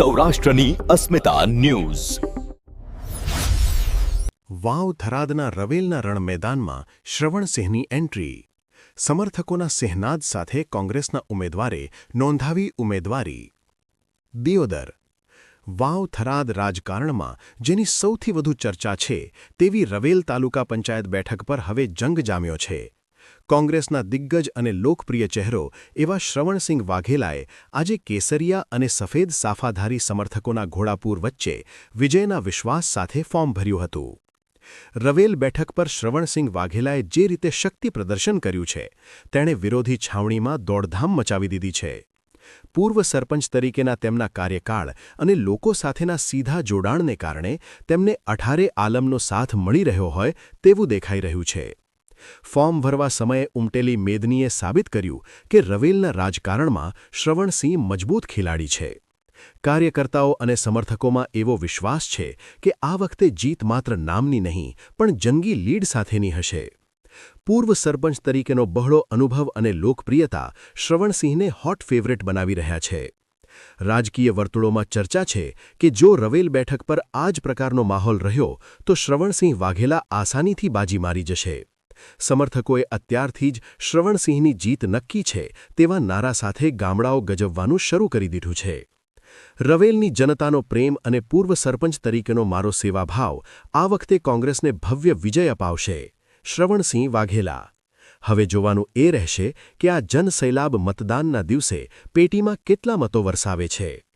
સૌરાષ્ટ્રની અસ્મિતા ન્યૂઝ. વાવ થરાદના રવેલના રણ મેદાનમાં શ્રવણસિંહની એન્ટ્રી. સમર્થકોના સિંહનાદ સાથે કોંગ્રેસના ઉમેદવારે નોંધાવી ઉમેદવારી. દિયોદર. વાવ થરાદ રાજકારણમાં જેની સૌથી વધુ ચર્ચા છે તેવી રવેલ તાલુકા પંચાયત બેઠક પર હવે જંગ જામ્યો છે. કોંગ્રેસના દિગ્ગજ અને લોકપ્રિય ચહેરો એવા શ્રવણસિંહ વાઘેલાએ આજે કેસરિયા અને સફેદ સાફાધારી સમર્થકોના ઘોડાપૂર વચ્ચે વિજયના વિશ્વાસ સાથે ફોર્મ ભર્યું હતું. રવેલ બેઠક પર શ્રવણસિંહ વાઘેલાએ જે રીતે શક્તિ પ્રદર્શન કર્યું છે તેણે વિરોધી છાવણીમાં દોડધામ મચાવી દીધી છે. પૂર્વ સરપંચ તરીકેના તેમના કાર્યકાળ અને લોકો સાથેના સીધા જોડાણને કારણે તેમને 18 આલમનો સાથ મળી રહ્યો હોય તેવું દેખાઈ રહ્યું છે. ફોર્મ ભરવા સમયે ઉમટેલી મેદનીએ સાબિત કર્યું કે રવેલના રાજકારણમાં શ્રવણસિંહ મજબૂત ખેલાડી છે. કાર્યકર્તાઓ અને સમર્થકોમાં એવો વિશ્વાસ છે કે આ વખતે જીત માત્ર નામની નહીં પણ જંગી લીડ સાથેની હશે. પૂર્વ સરપંચ તરીકેનો બહોળો અનુભવ અને લોકપ્રિયતા શ્રવણસિંહને હોટ ફેવરેટ બનાવી રહ્યા છે. રાજકીય વર્તુળોમાં ચર્ચા છે કે જો રવેલ બેઠક પર આ જ પ્રકારનો માહોલ રહ્યો તો શ્રવણસિંહ વાઘેલા આસાનીથી બાજી મારી જશે. સમર્થકોએ અત્યારથી જ શ્રવણસિંહની જીત નક્કી છે તેવા નારા સાથે ગામડાઓ ગજવવાનું શરૂ કરી દીધું છે. રવેલની જનતાનો પ્રેમ અને પૂર્વ સરપંચ તરીકેનો મારો સેવાભાવ આ વખતે કોંગ્રેસને ભવ્ય વિજય અપાવશે. શ્રવણસિંહ વાઘેલા. હવે જોવાનું એ રહેશે કે આ જનસૈલાબ મતદાનના દિવસે પેટીમાં કેટલા મતો વરસાવે છે.